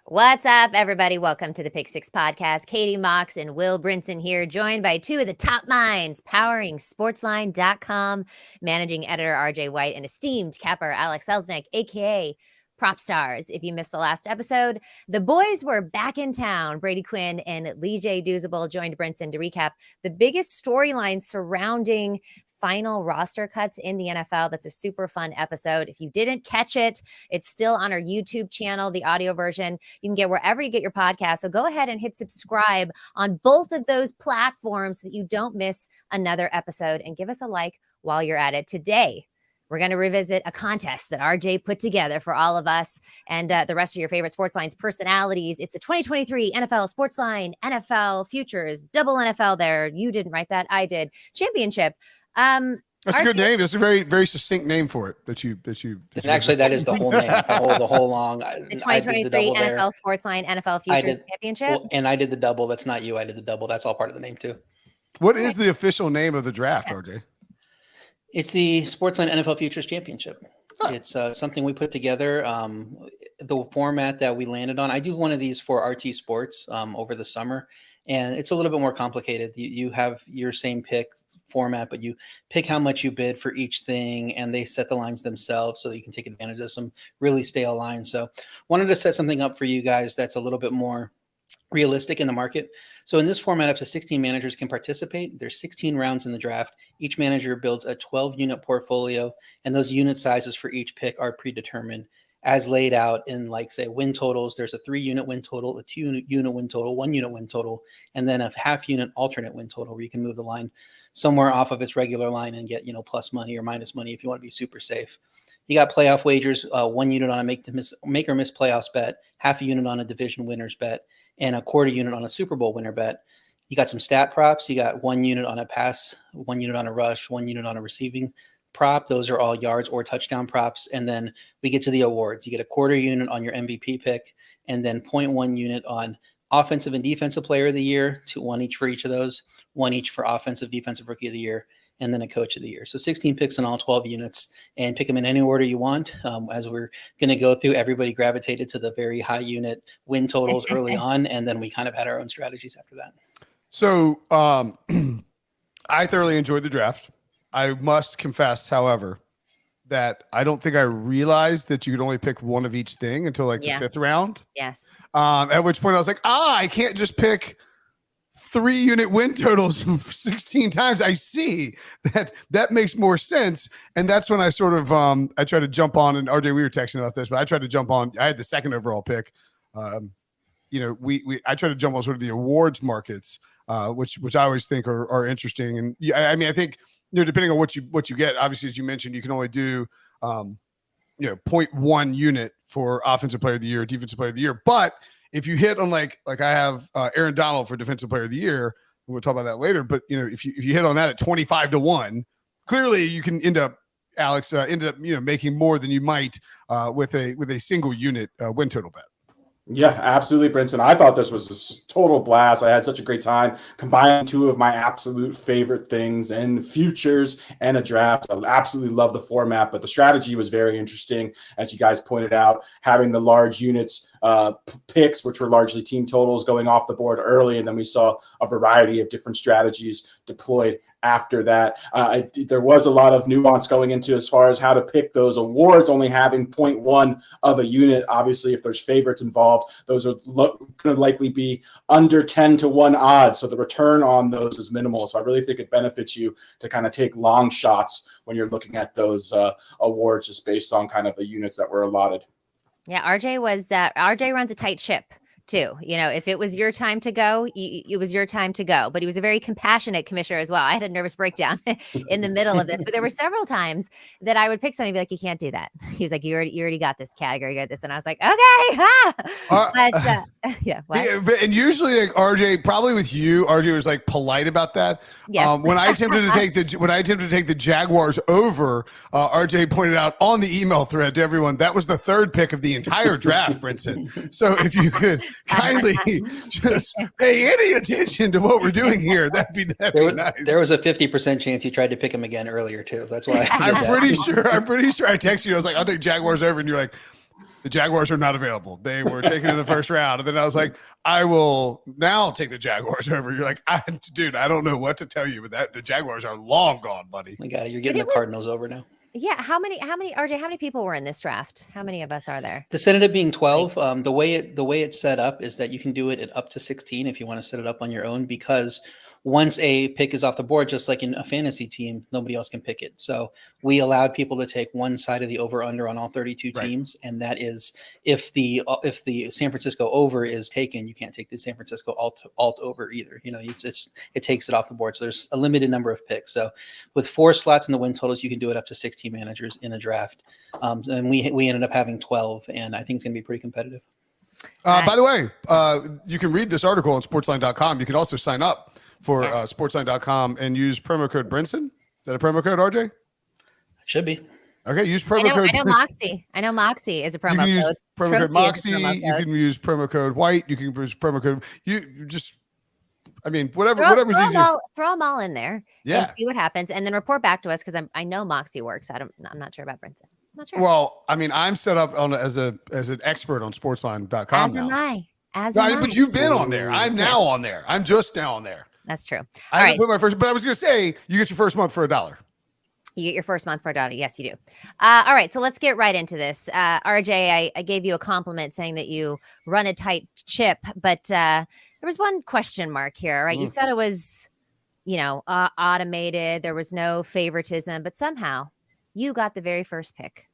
What's up, everybody? Welcome to the Pick Six Podcast. Katie Mox and Will Brinson here, joined by two of the top minds powering Sportsline.com, managing editor RJ White and esteemed capper Alex Selelnick, aka Propstarz. If you missed the last episode, the boys were back in town. Brady Quinn and Lee J. Doozable joined Brinson to recap the biggest storylines surrounding final roster cuts in the NFL. That's a super fun episode. If you didn't catch it, it's still on our YouTube channel, the audio version. You can get wherever you get your podcast. So go ahead and hit subscribe on both of those platforms so that you don't miss another episode, and give us a like while you're at it. Today, we're going to revisit a contest that RJ put together for all of us and the rest of your favorite Sportsline's personalities. It's the 2023 NFL Sportsline NFL Futures, double NFL there. You didn't write that. I did. Championship. That's a good name. That's a very, very succinct name for it. And actually, that is the whole name. The whole long. The 2023 NFL Sportsline NFL Futures Championship. Well, and I did the double. That's not you. I did the double. That's all part of the name too. What is the official name of the draft, RJ? It's the Sportsline NFL Futures Championship. Huh. It's something we put together. The format that we landed on. I do one of these for RT Sports over the summer. And it's a little bit more complicated. You have your same pick format, but you pick how much you bid for each thing, and they set the lines themselves so that you can take advantage of some really stale lines. So wanted to set something up for you guys that's a little bit more realistic in the market. So in this format, up to 16 managers can participate. There's 16 rounds in the draft. Each manager builds a 12-unit portfolio, and those unit sizes for each pick are predetermined as laid out in, like, say, win totals. There's a 3-unit win total, a 2-unit win total, 1-unit win total, and then a half-unit alternate win total where you can move the line somewhere off of its regular line and get, plus money or minus money if you want to be super safe. You got playoff wagers, 1 unit on a make or miss playoffs bet, half a unit on a division winners bet, and a quarter unit on a Super Bowl winner bet. You got some stat props. You got 1 unit on a pass, 1 unit on a rush, 1 unit on a receiving prop. Those are all yards or touchdown props. And then we get to the awards. You get a quarter unit on your MVP pick, and then 0.1 unit on offensive and defensive player of the year, 1 each for each of those, 1 each for offensive, defensive rookie of the year, and then a coach of the year. So 16 picks in all, 12 units, and pick them in any order you want. As we're going to go through, everybody gravitated to the very high unit win totals early on, and then we kind of had our own strategies after that. So I thoroughly enjoyed the draft. I must confess, however, that I don't think I realized that you could only pick one of each thing until the 5th round. Yes. At which point I was like, I can't just pick 3-unit win totals 16 times. I see that makes more sense. And that's when I sort of, I tried to jump on, and RJ, we were texting about this, but I tried to jump on. I had the 2nd overall pick. I tried to jump on sort of the awards markets, which I always think are interesting. And I mean, I think, depending on what you get, obviously, as you mentioned, you can only do, 0.1 unit for offensive player of the year, defensive player of the year. But if you hit on like I have Aaron Donald for defensive player of the year, we'll talk about that later. But if you hit on that at 25-1, clearly you can end up, Alex, making more than you might with a single unit win total bet. Yeah, absolutely, Brinson. I thought this was a total blast. I had such a great time combining 2 of my absolute favorite things in futures and a draft. I absolutely love the format, but the strategy was very interesting. As you guys pointed out, having the large units picks, which were largely team totals, going off the board early, and then we saw a variety of different strategies deployed after that. There was a lot of nuance going into as far as how to pick those awards, only having 0.1 of a unit. Obviously, if there's favorites involved, those are going to likely be under 10-1 odds. So the return on those is minimal. So I really think it benefits you to kind of take long shots when you're looking at those awards, just based on kind of the units that were allotted. Yeah, RJ runs a tight ship too. If it was your time to go, it was your time to go. But he was a very compassionate commissioner as well. I had a nervous breakdown in the middle of this, but there were several times that I would pick something and be like, you can't do that. He was like, you already got this category, you got this. And I was like, okay. Yeah. And usually RJ, probably with you, RJ was polite about that. Yes. When I attempted to take the Jaguars over, RJ pointed out on the email thread to everyone, that was the 3rd pick of the entire draft, Brinson. So if you could kindly just pay any attention to what we're doing here, that'd be nice. There was a 50% chance he tried to pick him again earlier too. That's why I'm pretty sure I texted you. I was like, I'll take Jaguars over, and you're like, the Jaguars are not available. They were taken in the first round. And then I was like, I will now take the Jaguars over. You're like, dude, I don't know what to tell you, but the Jaguars are long gone, buddy. My God, you're getting the Cardinals over now. Yeah. How many, RJ, how many people were in this draft? How many of us are there? This ended up being 12. The way it's set up is that you can do it at up to 16 if you want to set it up on your own, because once a pick is off the board, just like in a fantasy team, nobody else can pick it. So we allowed people to take one side of the over/under on all 32 teams, and that is if the San Francisco over is taken, you can't take the San Francisco alt over either. You know, it takes it off the board. So there's a limited number of picks. So with 4 slots in the win totals, you can do it up to 16 managers in a draft. And we ended up having 12, and I think it's going to be pretty competitive. By the way, you can read this article on sportsline.com. You can also sign up for sportsline.com and use promo code Brinson. Is that a promo code, RJ? Should be. Okay, use promo code. I know Moxie is a promo code. You can use promo code Moxie. You can use promo code White. You can use promo code. You just, I mean, whatever's easier. Throw them all in there and see what happens, and then report back to us, because I know Moxie works. I'm not sure about Brinson. I'm not sure. Well, I mean, I'm set up on as an expert on sportsline.com now. But you've been on there. I'm now on there. I'm just now on there. That's true. I haven't put my first, but I was going to say, you get your first month for $1. You get your first month for $1. Yes, you do. All right. So let's get right into this. RJ, I gave you a compliment saying that you run a tight ship, but there was one question mark here, right? You said it was, automated. There was no favoritism, but somehow you got the very first pick.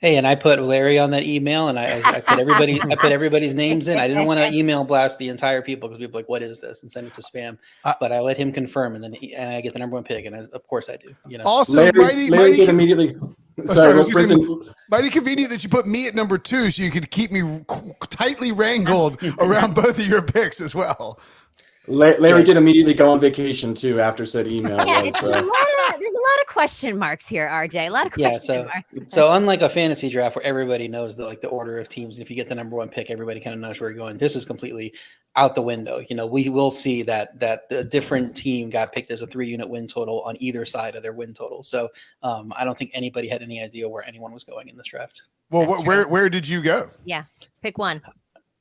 Hey, and I put Larry on that email, and I put everybody. I put everybody's names in. I didn't want to email blast the entire people, because people are like, "What is this?" and send it to spam. But I let him confirm, and then I get the number 1 pick, and of course I do. Also, Larry did immediately. Mighty convenient that you put me at number 2, so you could keep me tightly wrangled around both of your picks as well. Larry did immediately go on vacation too after said email. There's a lot of question marks here, RJ. A lot of question marks. So unlike a fantasy draft where everybody knows the order of teams, and if you get the number 1 pick, everybody kind of knows where you're going. This is completely out the window. We will see that a different team got picked as a 3-unit win total on either side of their win total. So I don't think anybody had any idea where anyone was going in this draft. Well, where did you go? Yeah, pick one.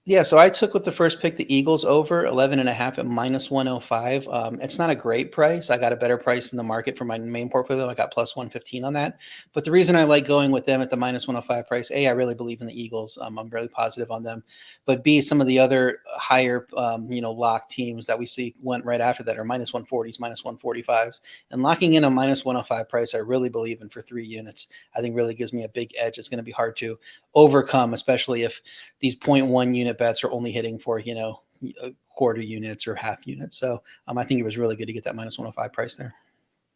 Yeah, so I took with the first pick the Eagles over 11.5 at -105. It's not a great price. I got a better price in the market for my main portfolio. I got plus 115 on that. But the reason I like going with them at the -105 price, A, I really believe in the Eagles. I'm really positive on them. But B, some of the other higher, lock teams that we see went right after that are -140s, -145s. And locking in a -105 price, I really believe in for 3 units. I think really gives me a big edge. It's going to be hard to overcome, especially if these 0.1 unit bets are only hitting for, quarter units or half units. So I think it was really good to get that -105 price there.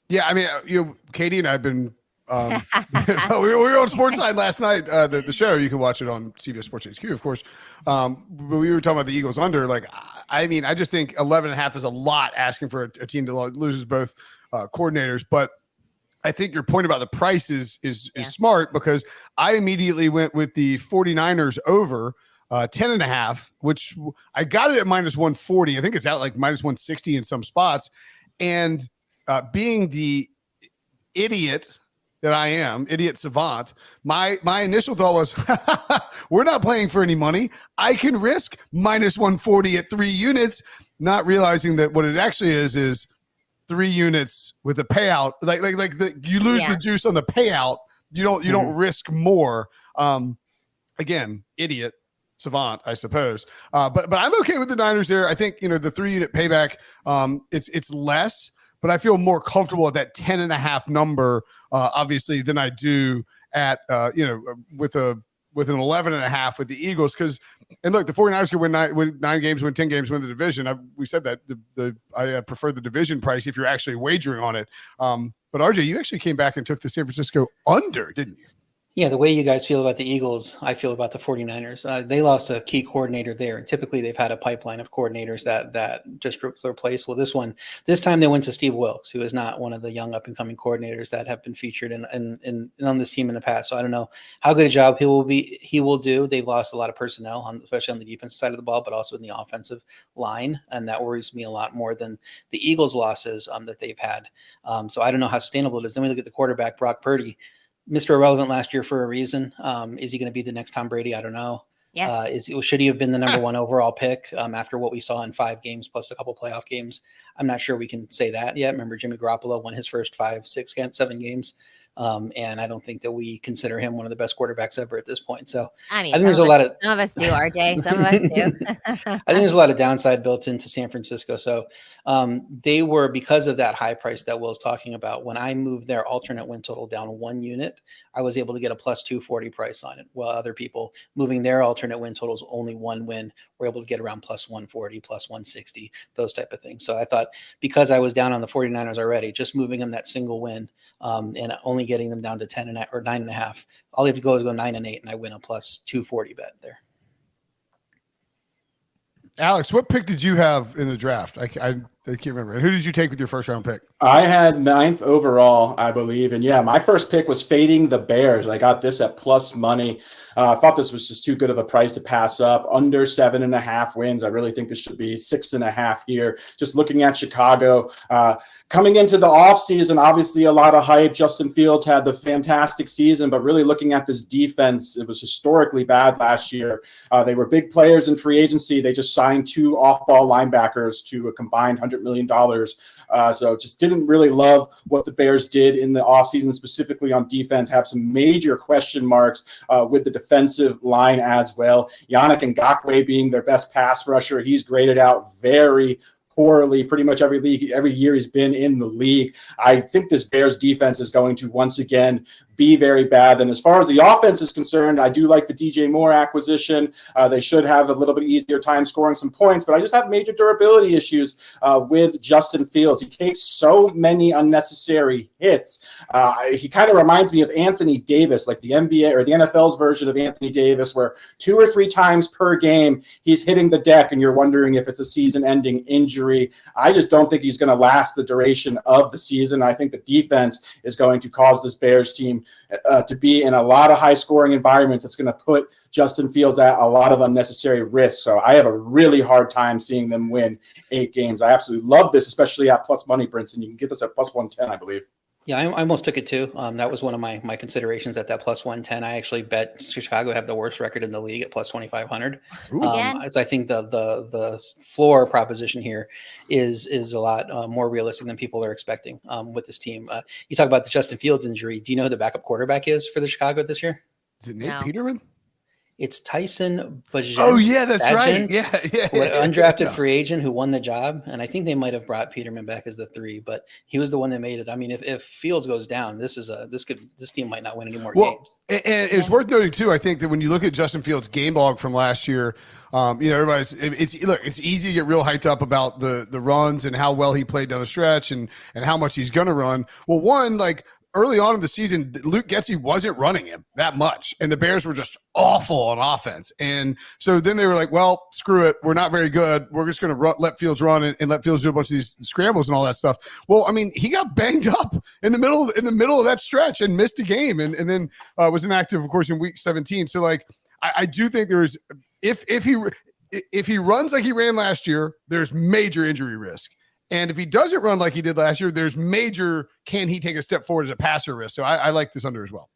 Yeah. I mean, Katie and I have been, we were on Sportsline last night, the show. You can watch it on CBS Sports HQ, of course. But we were talking about the Eagles under. Like, I mean, I just think 11.5 is a lot asking for a team that loses both coordinators. But I think your point about the price is smart, because I immediately went with the 49ers over 10.5, which I got it at -140. I think it's out like -160 in some spots. And being the idiot that I am, idiot savant, my initial thought was, we're not playing for any money. I can risk -140 at 3 units, not realizing that what it actually is 3 units with a payout. You lose the juice on the payout. You don't risk more. Again, idiot savant, I suppose. But I'm okay with the Niners there. I think, the 3-unit payback, it's less, but I feel more comfortable at that 10.5 number, obviously, than I do at, with an 11.5 with the Eagles. And look, the 49ers could win 9 games, win 10 games, win the division. We said that I prefer the division price if you're actually wagering on it. But RJ, you actually came back and took the San Francisco under, didn't you? Yeah, the way you guys feel about the Eagles, I feel about the 49ers. They lost a key coordinator there, and typically they've had a pipeline of coordinators that just replace. Well, this time they went to Steve Wilkes, who is not one of the young up-and-coming coordinators that have been featured in on this team in the past. So I don't know how good a job he will do. They've lost a lot of personnel, especially on the defensive side of the ball, but also in the offensive line, and that worries me a lot more than the Eagles' losses that they've had. So I don't know how sustainable it is. Then we look at the quarterback, Brock Purdy. Mr. Irrelevant last year for a reason. Is he going to be the next Tom Brady? I don't know. Yes. Should he have been the number one overall pick after what we saw in 5 games plus a couple playoff games? I'm not sure we can say that yet. Remember, Jimmy Garoppolo won his first 5, 6, 7 games. And I don't think that we consider him one of the best quarterbacks ever at this point. So I mean, I think there's a lot of some of us do, RJ. Some of us do. I think there's a lot of downside built into San Francisco. So they were, because of that high price that Will's talking about, when I moved their alternate win total down 1 unit, I was able to get a plus 240 price on it. While other people moving their alternate win totals only 1 win were able to get around plus 140, plus 160, those type of things. So I thought, because I was down on the 49ers already, just moving them that single win and only getting them down to 10 or 9.5, all you have to go is go 9 and 8, and I win a plus 240 bet there. Alex, what pick did you have in the draft? I can't remember. Who did you take with your first round pick? I had 9th overall, I believe. And yeah, my first pick was fading the Bears. I got this at plus money. I thought this was just too good of a price to pass up. Under 7.5 wins. I really think this should be 6.5 here. Just looking at Chicago, coming into the offseason, obviously a lot of hype. Justin Fields had the fantastic season, but really looking at this defense, it was historically bad last year. They were big players in free agency. They just signed 2 off-ball linebackers to a combined $100 million. So just didn't really love what the Bears did in the offseason, specifically on defense. Have some major question marks with the defensive line as well. Yannick Ngakoue being their best pass rusher. He's graded out very poorly pretty much every year he's been in the league. I think this Bears defense is going to once again be very bad. And as far as the offense is concerned, I do like the DJ Moore acquisition. They should have a little bit easier time scoring some points, but I just have major durability issues with Justin Fields. He takes so many unnecessary hits. He kind of reminds me of Anthony Davis, like the NBA or the NFL's version of Anthony Davis, where 2 or 3 times per game he's hitting the deck and you're wondering if it's a season-ending injury. I just don't think he's going to last the duration of the season. I think the defense is going to cause this Bears team to be in a lot of high-scoring environments. It's going to put Justin Fields at a lot of unnecessary risk. So I have a really hard time seeing them win 8 games. I absolutely love this, especially at plus money, Brinson. You can get this at plus 110, I believe. Yeah, I almost took it too. That was one of my considerations at that plus 110. I actually bet Chicago have the worst record in the league at plus 2,500. So I think the floor proposition here is a lot more realistic than people are expecting with this team. You talk about the Justin Fields injury. Do you know who the backup quarterback is for the Chicago this year? Is it Nate Peterman? It's Tyson Bagent. Oh, yeah, that's right. Undrafted free agent who won the job. And I think they might have brought Peterman back as the 3, but he was the one that made it. I mean, if Fields goes down, this team might not win any more games. And it's worth noting, too, I think that when you look at Justin Fields' game log from last year, it's easy to get real hyped up about the runs and how well he played down the stretch and how much he's going to run. Well, early on in the season, Luke Getsy wasn't running him that much, and the Bears were just awful on offense. And so then they were like, well, screw it. We're not very good. We're just going to let Fields run and let Fields do a bunch of these scrambles and all that stuff. Well, I mean, he got banged up in the middle of that stretch and missed a game and then was inactive, of course, in week 17. So, like, I do think there's if he runs like he ran last year, there's major injury risk. And if he doesn't run like he did last year, there's major, can he take a step forward as a passer risk? So I like this under as well.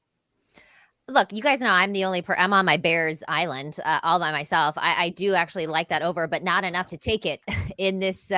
Look, you guys know I'm the only I'm on my Bears island all by myself. I do actually like that over, but not enough to take it in this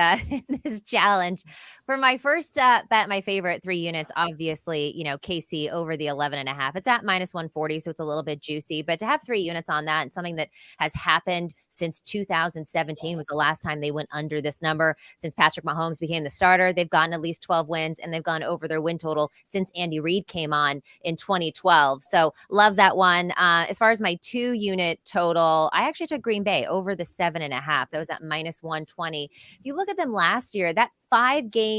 challenge. For my first bet, my favorite 3 units, obviously, KC over the 11.5. It's at minus 140, so it's a little bit juicy. But to have 3 units on that and something that has happened since 2017 was the last time they went under this number. Since Patrick Mahomes became the starter, they've gotten at least 12 wins, and they've gone over their win total since Andy Reid came on in 2012. So love that one. As far as my 2-unit total, I actually took Green Bay over the 7.5. That was at minus 120. If you look at them last year, that 5-game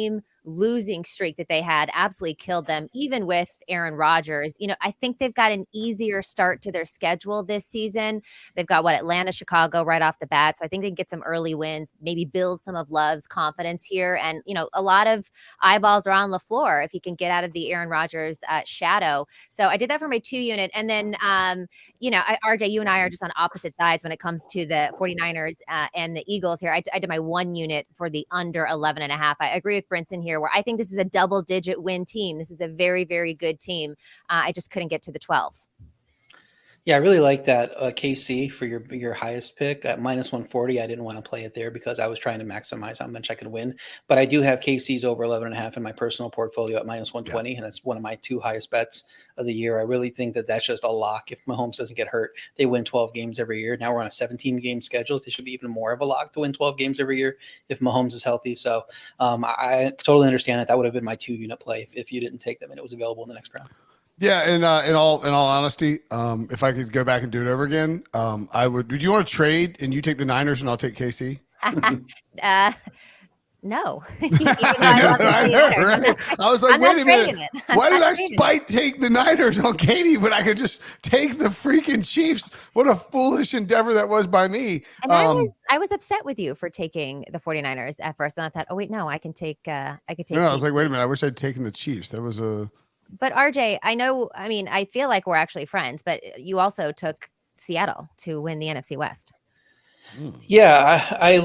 losing streak that they had absolutely killed them, even with Aaron Rodgers. I think they've got an easier start to their schedule this season. They've got Atlanta, Chicago right off the bat. So I think they can get some early wins, maybe build some of Love's confidence here. And, a lot of eyeballs are on LaFleur if he can get out of the Aaron Rodgers shadow. So I did that for my 2-unit. And then, RJ, you and I are just on opposite sides when it comes to the 49ers and the Eagles here. I did my 1 unit for the under 11.5. I agree with Brinson here here where I think this is a double-digit win team. This is a very, very good team. I just couldn't get to the 12. Yeah, I really like that KC for your highest pick at -140. I didn't want to play it there because I was trying to maximize how much I could win. But I do have KC's over 11.5 in my personal portfolio at -120, and that's one of my 2 highest bets of the year. I really think that that's just a lock. If Mahomes doesn't get hurt, they win 12 games every year. Now we're on a 17-game schedule. They should be even more of a lock to win 12 games every year if Mahomes is healthy. So I totally understand that. That would have been my 2-unit play if you didn't take them and it was available in the next round. Yeah, and in all honesty, if I could go back and do it over again, I would. Would you want to trade and you take the Niners and I'll take KC? No. Even though I love the 49ers. Right? I was like, wait a minute. Why did I spite take the Niners on Katie, but I could just take the freaking Chiefs? What a foolish endeavor that was by me. And I was upset with you for taking the 49ers at first. And I thought, oh wait, no, I could take. No, I was like, wait a minute. I wish I'd taken the Chiefs. That was a. But RJ, I feel like we're actually friends, but you also took Seattle to win the NFC West. Yeah, I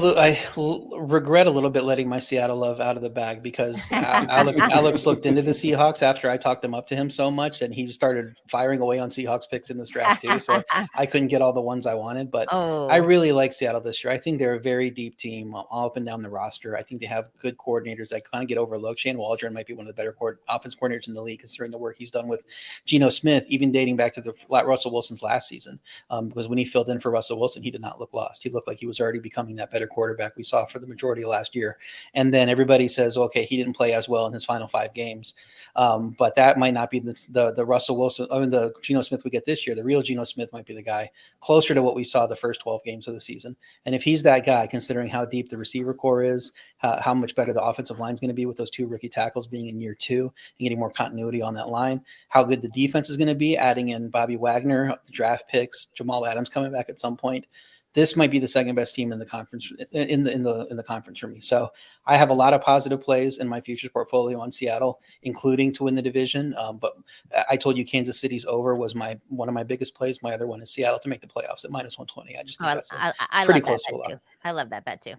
regret a little bit letting my Seattle love out of the bag because Alex looked into the Seahawks after I talked him up to him so much, and he started firing away on Seahawks picks in this draft too. So I couldn't get all the ones I wanted, but I really like Seattle this year. I think they're a very deep team all up and down the roster. I think they have good coordinators that kind of get overlooked. Shane Waldron might be one of the better offense coordinators in the league, considering the work he's done with Geno Smith, even dating back to the Russell Wilson's last season. Because when he filled in for Russell Wilson, he did not look lost. He looked like he was already becoming that better quarterback we saw for the majority of last year. And then everybody says, okay, he didn't play as well in his final 5 games. But that might not be the Russell Wilson, the Geno Smith we get this year. The real Geno Smith might be the guy closer to what we saw the first 12 games of the season. And if he's that guy, considering how deep the receiver core is, how much better the offensive line is going to be with those 2 rookie tackles being in year 2 and getting more continuity on that line, how good the defense is going to be, adding in Bobby Wagner, the draft picks, Jamal Adams coming back at some point. This might be the second best team in the conference in the conference for me. So I have a lot of positive plays in my futures portfolio on Seattle, including to win the division. But I told you Kansas City's over was one of my biggest plays. My other one is Seattle to make the playoffs at -120. I just think that's pretty close to a lot. I love that bet too.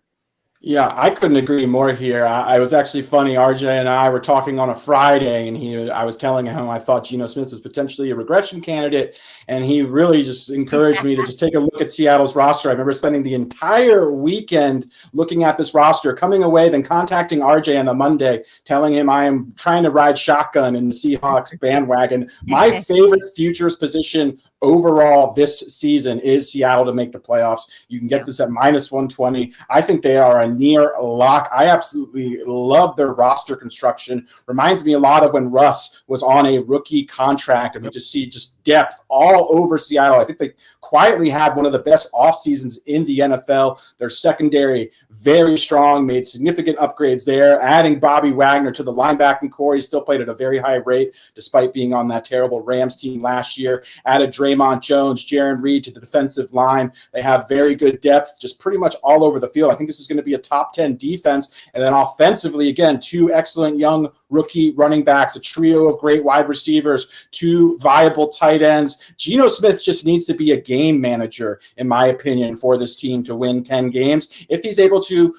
Yeah, I couldn't agree more here. I was actually funny. RJ and I were talking on a Friday, and I was telling him I thought Geno Smith was potentially a regression candidate, and he really just encouraged me to just take a look at Seattle's roster. I remember spending the entire weekend looking at this roster, coming away, then contacting RJ on the Monday, telling him I am trying to ride shotgun in the Seahawks bandwagon. My favorite futures position overall this season is Seattle to make the playoffs. You can get this at -120. I think they are a near lock. I absolutely love their roster construction. Reminds me a lot of when Russ was on a rookie contract, and we just see depth all over Seattle. I think they quietly had one of the best off seasons in the NFL. Their secondary, very strong, made significant upgrades there, adding Bobby Wagner to the linebacking core. He still played at a very high rate, despite being on that terrible Rams team last year. Added Draymond Jones, Jaron Reed to the defensive line. They have very good depth, just pretty much all over the field. I think this is going to be a top 10 defense. And then offensively, again, 2 excellent young rookie running backs, a trio of great wide receivers, 2 viable tight ends. Geno Smith just needs to be a game manager, in my opinion, for this team to win 10 games. If he's able to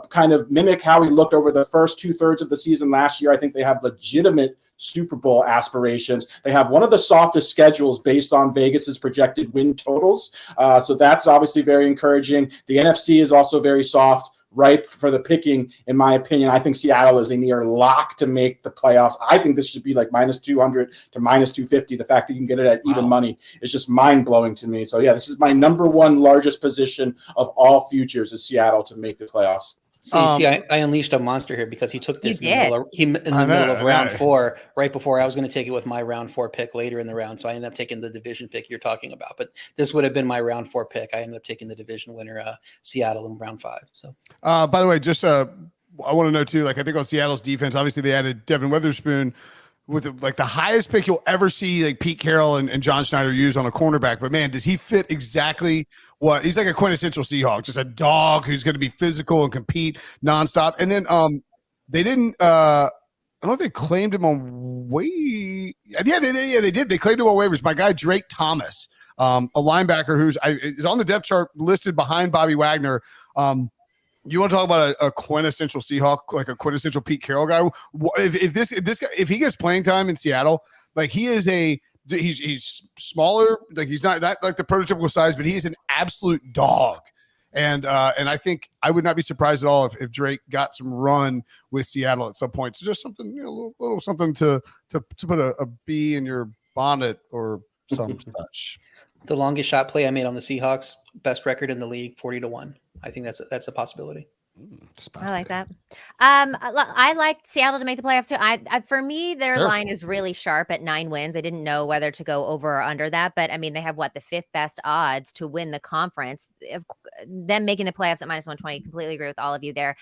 kind of mimic how he looked over the first 2/3 of the season last year, I think they have legitimate Super Bowl aspirations. They have one of the softest schedules based on Vegas's projected win totals. So that's obviously very encouraging. The NFC is also very soft, ripe for the picking, in my opinion. I think Seattle is a near lock to make the playoffs. I think this should be like -200 to -250. The fact that you can get it at even money is just mind-blowing to me. So yeah, this is my number 1 largest position of all futures is Seattle to make the playoffs. See, I unleashed a monster here because he took this in the middle of round 4, right before I was going to take it with my round 4 pick later in the round. So I ended up taking the division pick you're talking about. But this would have been my round 4 pick. I ended up taking the division winner, Seattle, in round 5. So, by the way, just I want to know too. Like I think on Seattle's defense, obviously they added Devin Witherspoon with like the highest pick you'll ever see, like Pete Carroll and John Schneider use on a cornerback. But man, does he fit exactly what he's like? A quintessential Seahawk, just a dog who's going to be physical and compete nonstop. And then they didn't. I don't know if they claimed him on they did. They claimed him on waivers. My guy Drake Thomas, a linebacker who's is on the depth chart listed behind Bobby Wagner. You want to talk about a quintessential Seahawk, like a quintessential Pete Carroll guy? If he gets playing time in Seattle, like he's smaller, like he's not like the prototypical size, but he's an absolute dog. And I think I would not be surprised at all if Drake got some run with Seattle at some point. So just something, a little something to put a bee in your bonnet or some such. The longest shot play I made on the Seahawks, best record in the league, 40-1. I think that's a possibility. I like that. I like Seattle to make the playoffs too. For me, their line is really sharp at 9 wins. I didn't know whether to go over or under that, but I mean, they have the 5th best odds to win the conference. Them making the playoffs at -120. Completely agree with all of you there.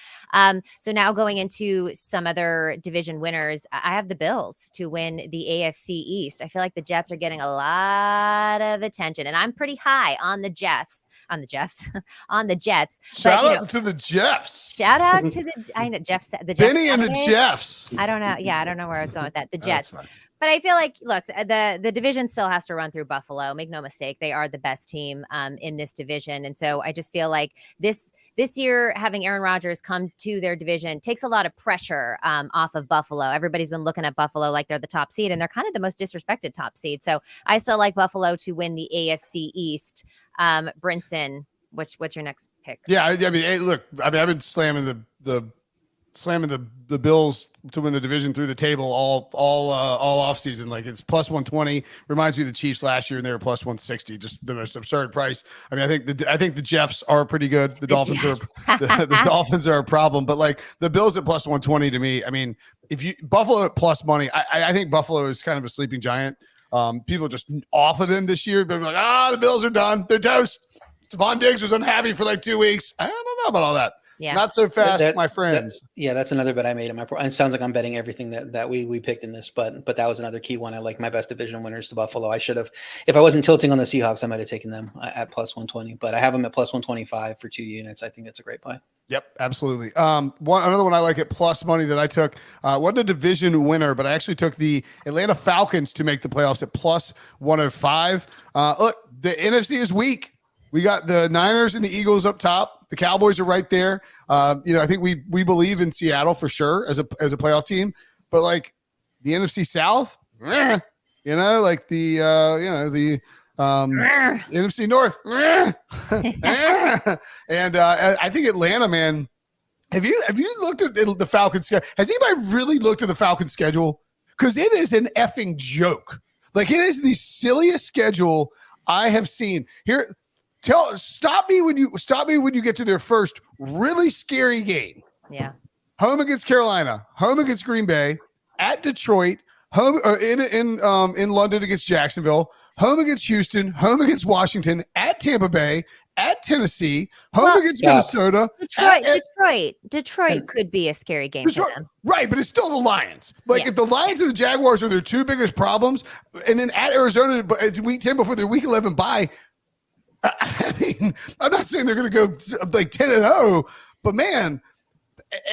So now going into some other division winners, I have the Bills to win the AFC East. I feel like the Jets are getting a lot of attention, and I'm pretty high on the Jets. On the Jets. Shout out to the Jeffs. Shout out to the Jeffs. The Jeffs. Benny and the Jeffs. I don't know. Yeah, I don't know where I was going with that. The Jets. But I feel like, look, the division still has to run through Buffalo. Make no mistake, they are the best team in this division, and so I just feel like this year having Aaron Rodgers come to their division takes a lot of pressure off of Buffalo. Everybody's been looking at Buffalo like they're the top seed, and they're kind of the most disrespected top seed. So I still like Buffalo to win the AFC East. Brinson, what's your next pick? Yeah, I mean, hey, look, I've been slamming the Bills to win the division through the table all off season. Like it's +120. Reminds me of the Chiefs last year, and they were +160. Just the most absurd price. I mean, I think the Jeffs are pretty good. The Dolphins the Dolphins are a problem, but like the Bills at +120 to me. I mean, if you Buffalo at plus money, I think Buffalo is kind of a sleeping giant. People just off of them this year, but like, the Bills are done. They're toast. Stephon Diggs was unhappy for like 2 weeks. I don't know about all that. Yeah. Not so fast, my friends. That's another bet I made in my it sounds like I'm betting everything that we picked in this, but that was another key one. I like my best division winners to Buffalo. I should have, if I wasn't tilting on the Seahawks, I might have taken them at +120, but I have them at +125 for 2 units. I think that's a great play. Yep, absolutely. Another one I like at plus money that I took wasn't a division winner, but I actually took the Atlanta Falcons to make the playoffs at +105. Look, the NFC is weak. We got the Niners and the Eagles up top. The Cowboys are right there. I think we believe in Seattle for sure as a playoff team, but like the NFC South, like the NFC North, and I think Atlanta, man. Have you looked at the Falcons schedule? Has anybody really looked at the Falcons schedule? Because it is an effing joke. Like it is the silliest schedule I have seen. Here, stop me when you get to their first really scary game. Yeah. Home against Carolina, home against Green Bay, at Detroit, home in London against Jacksonville, home against Houston, home against Washington, at Tampa Bay, at Tennessee, home against Minnesota. Detroit could be a scary game for them. Right, but it's still the Lions. Like if the Lions and the Jaguars are their two biggest problems, and then at Arizona week 10 before their week 11 bye, I mean, I'm not saying they're going to go like 10-0, but man,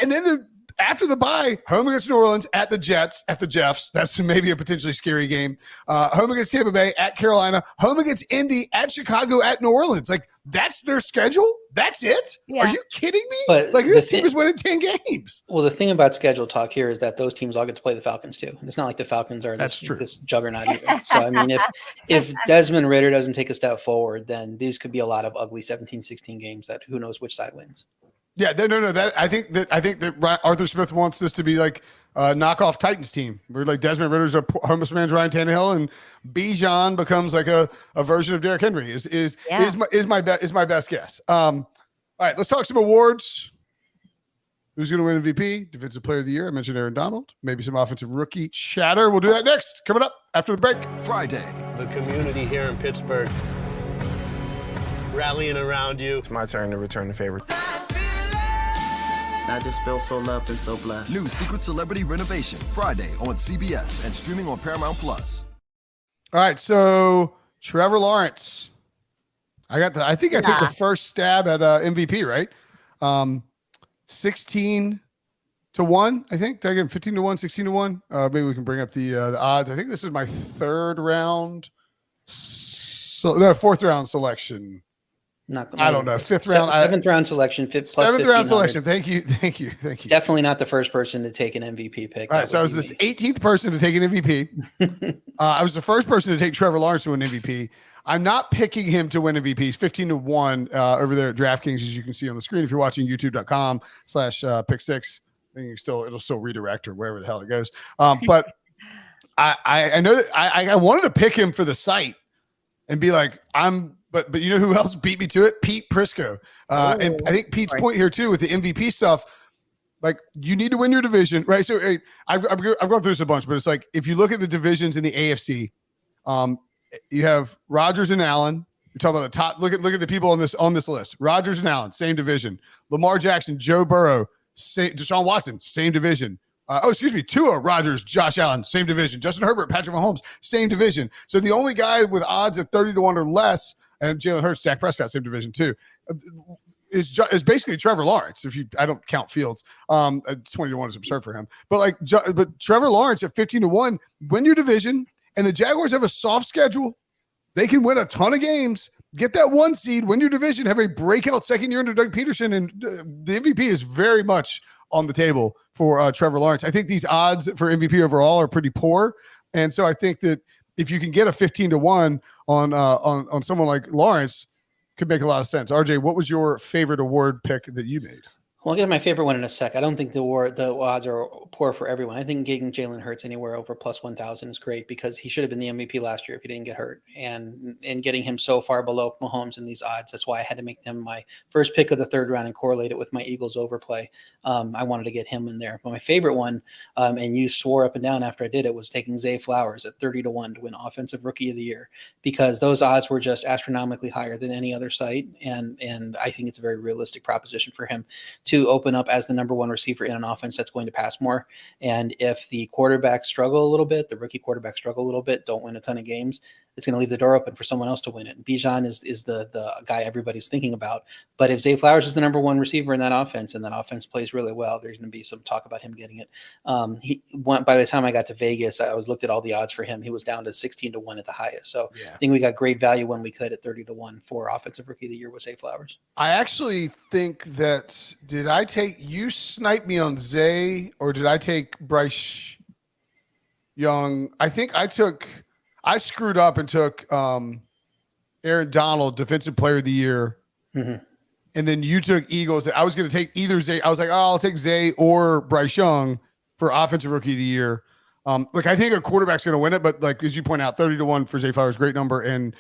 and then after the bye, home against New Orleans, at the Jets, at the Jeffs. That's maybe a potentially scary game. Home against Tampa Bay, at Carolina, home against Indy, at Chicago, at New Orleans. Like that's their schedule. That's it. Yeah. Are you kidding me? But like this team is winning 10 games. Well, the thing about schedule talk here is that those teams all get to play the Falcons too. And it's not like the Falcons are this juggernaut either. So I mean, if Desmond Ridder doesn't take a step forward, then these could be a lot of ugly 17-16 games that who knows which side wins. Yeah, no. That I think that Arthur Smith wants this to be like a knockoff Titans team, where like Desmond Ritter's a homeless man's Ryan Tannehill, and Bijan becomes like a version of Derrick Henry. Is my best guess. All right, let's talk some awards. Who's going to win MVP? Defensive Player of the Year. I mentioned Aaron Donald. Maybe some offensive rookie chatter. We'll do that next. Coming up after the break. Friday. The community here in Pittsburgh rallying around you. It's my turn to return the favor. I just feel so loved and so blessed. New Secret Celebrity Renovation, Friday on CBS and streaming on Paramount+. All right, so Trevor Lawrence. I think I took the first stab at MVP, right? 16-1, I think. Did I get 15-1, 16-1? Maybe we can bring up the odds. I think this is my fourth round selection. I don't know. Fifth round, seventh round selection, plus seventh round 1,500. selection. Thank you. Definitely not the first person to take an MVP pick. All right, so I was the 18th person to take an MVP. I was the first person to take Trevor Lawrence to win MVP. I'm not picking him to win MVP. He's 15-1 over there at DraftKings, as you can see on the screen. If you're watching youtube.com/pick6, I think it'll still redirect or wherever the hell it goes. But I know that I wanted to pick him for the site and be like, but you know who else beat me to it? Pete Prisco. And I think Pete's point here too with the MVP stuff, like you need to win your division, right? So I've gone through this a bunch, but it's like, if you look at the divisions in the AFC, you have Rodgers and Allen. You're talking about the top. Look at the people on this list. Rodgers and Allen, same division. Lamar Jackson, Joe Burrow, Deshaun Watson, same division. Tua, Rodgers, Josh Allen, same division. Justin Herbert, Patrick Mahomes, same division. So the only guy with odds at 30-1 or less, and Jalen Hurts, Dak Prescott, same division too, is basically Trevor Lawrence. I don't count Fields, 20-1 is absurd for him. But Trevor Lawrence at 15-1, win your division, and the Jaguars have a soft schedule. They can win a ton of games, get that 1 seed, win your division, have a breakout second year under Doug Peterson, and the MVP is very much on the table for Trevor Lawrence. I think these odds for MVP overall are pretty poor, and so I think that if you can get a 15-1 on someone like Lawrence, could make a lot of sense. RJ, what was your favorite award pick that you made? Well, I'll get my favorite one in a sec. I don't think the odds are poor for everyone. I think getting Jalen Hurts anywhere over plus 1,000 is great because he should have been the MVP last year if he didn't get hurt. And getting him so far below Mahomes in these odds, that's why I had to make him my first pick of the third round and correlate it with my Eagles overplay. I wanted to get him in there. But my favorite one, and you swore up and down after I did it, was taking Zay Flowers at 30-1 to win Offensive Rookie of the Year because those odds were just astronomically higher than any other site. And I think it's a very realistic proposition for him to open up as the number one receiver in an offense that's going to pass more. And if the quarterbacks struggle a little bit, the rookie quarterbacks struggle a little bit, don't win a ton of games, it's going to leave the door open for someone else to win it. And Bijan is the guy everybody's thinking about. But if Zay Flowers is the number one receiver in that offense and that offense plays really well, there's going to be some talk about him getting it. By the time I got to Vegas, I looked at all the odds for him. He was down to 16-1 at the highest. So I think we got great value when we could at 30-1 for Offensive Rookie of the Year with Zay Flowers. I actually think that you sniped me on Zay or did I take Bryce Young? I think I screwed up and took Aaron Donald, Defensive Player of the Year. Mm-hmm. And then you took Eagles. I was going to take either Zay. I was like, I'll take Zay or Bryce Young for Offensive Rookie of the Year. I think a quarterback's going to win it, but as you point out, 30-1 for Zay Flowers, great number. And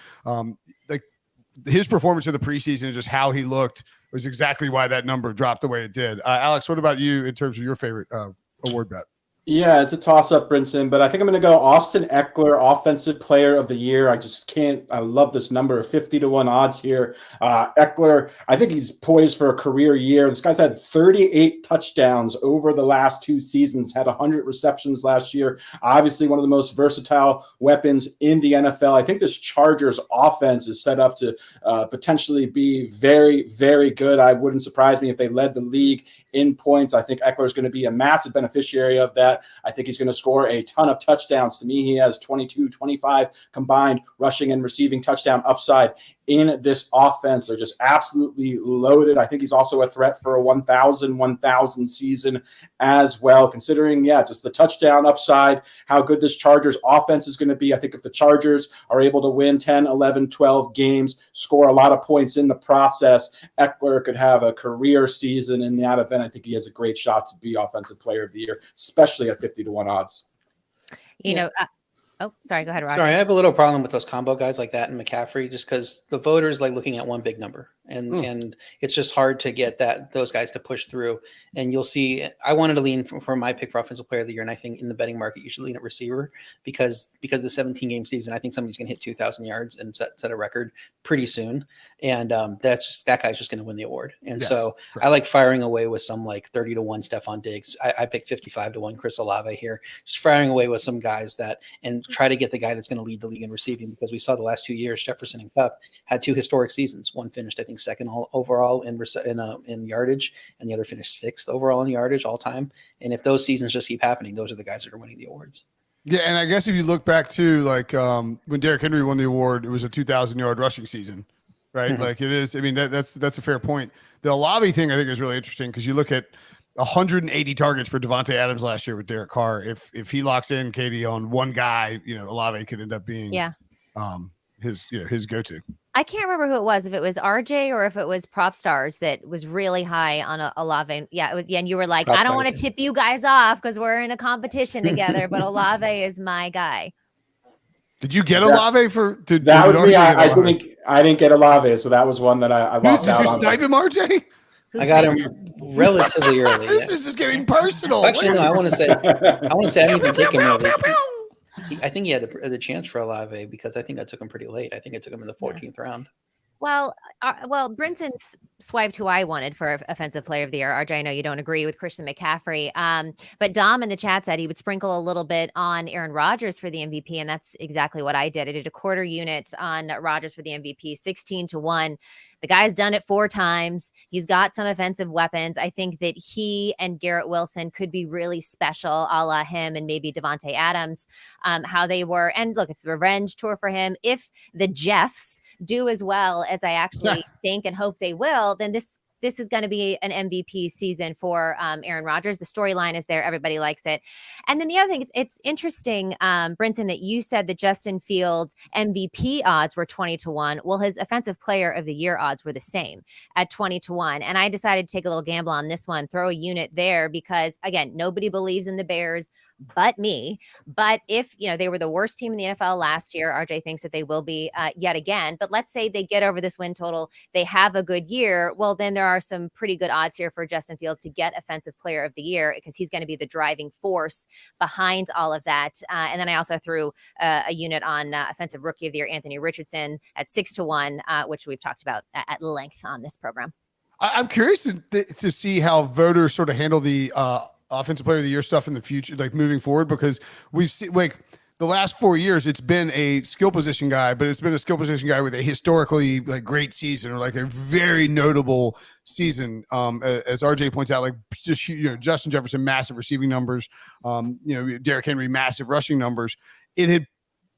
his performance in the preseason and just how he looked was exactly why that number dropped the way it did. Alex, what about you in terms of your favorite award bet? Yeah, it's a toss-up, Brinson, but I think I'm going to go Austin Eckler, Offensive Player of the Year. I love this number of 50-1 odds here. Eckler, I think he's poised for a career year. This guy's had 38 touchdowns over the last 2 seasons, had 100 receptions last year. Obviously, one of the most versatile weapons in the NFL. I think this Chargers offense is set up to potentially be very, very good. I wouldn't surprise me if they led the league in points. I think Eckler is going to be a massive beneficiary of that. I think he's going to score a ton of touchdowns. To me, he has 22, 25 combined rushing and receiving touchdown upside in this offense. They're just absolutely loaded. I think he's also a threat for a 1,000 season as well, considering, just the touchdown upside, how good this Chargers offense is going to be. I think if the Chargers are able to win 10, 11, 12 games, score a lot of points in the process, Eckler could have a career season in that event. I think he has a great shot to be Offensive Player of the Year, especially at 50-1 odds. Sorry, go ahead, Roger. Sorry, I have a little problem with those combo guys like that and McCaffrey, just because the voters like looking at one big number, and it's just hard to get those guys to push through. And you'll see, I wanted to lean for my pick for Offensive Player of the Year, and I think in the betting market you should lean at receiver because the 17-game season, I think somebody's going to hit 2,000 yards and set a record pretty soon, and that guy's just going to win the award. And so I like firing away with some like 30-1 Stephon Diggs. I picked 55-1 Chris Olave here, just firing away with some guys and try to get the guy that's going to lead the league in receiving, because we saw the last 2 years Jefferson and Kupp had 2 historic seasons. One finished, I think, second overall in yardage, and the other finished 6th overall in yardage all time. And if those seasons just keep happening, those are the guys that are winning the awards. Yeah, and I guess if you look back to when Derrick Henry won the award, it was a 2,000-yard rushing season. right? Like it is. I mean, that's a fair point. The Olave thing I think is really interesting because you look at 180 targets for Devontae Adams last year with Derek Carr. If he locks in Katie on one guy, Olave could end up being his go-to. I can't remember who it was, if it was RJ or if it was Propstarz that was really high on Olave. Yeah, it was. Yeah, and you were like, I don't want to tip you guys off because we're in a competition together, but Olave is my guy. Did you get Olave that was me. I didn't get Olave, so that was one that I lost out on. Did you snipe him, RJ? I got him relatively early. This is just getting personal. Actually, no. I want to say I didn't even take him early. I think he had the chance for Olave because I think I took him pretty late. I think I took him in the 14th round. Well, Brinson swiped who I wanted for Offensive Player of the Year. RJ, I know you don't agree with Christian McCaffrey, but Dom in the chat said he would sprinkle a little bit on Aaron Rodgers for the MVP, and that's exactly what I did. I did a quarter unit on Rodgers for the MVP, 16-1. The guy's done it 4 times. He's got some offensive weapons. I think that he and Garrett Wilson could be really special, a la him and maybe Devontae Adams, how they were. And look, it's the revenge tour for him. If the Jeffs do as well as I actually think and hope they will, then this is going to be an MVP season for Aaron Rodgers. The storyline is there. Everybody likes it. And then the other thing, it's interesting, Brinson, that you said that Justin Fields' MVP odds were 20-1. Well, his Offensive Player of the Year odds were the same at 20-1. And I decided to take a little gamble on this one, throw a unit there because, again, nobody believes in the Bears but me. But if, they were the worst team in the NFL last year, RJ thinks that they will be yet again. But let's say they get over this win total, they have a good year. Well, then there are some pretty good odds here for Justin Fields to get Offensive Player of the Year because he's going to be the driving force behind all of that. And then I also threw a unit on Offensive Rookie of the Year, Anthony Richardson at 6-1, which we've talked about at length on this program. I'm curious to see how voters sort of handle the Offensive Player of the Year stuff in the future, like moving forward, because we've seen the last 4 years, it's been a skill position guy, but it's been a skill position guy with a historically great season or a very notable season. As RJ points out, just Justin Jefferson, massive receiving numbers, Derrick Henry, massive rushing numbers. It had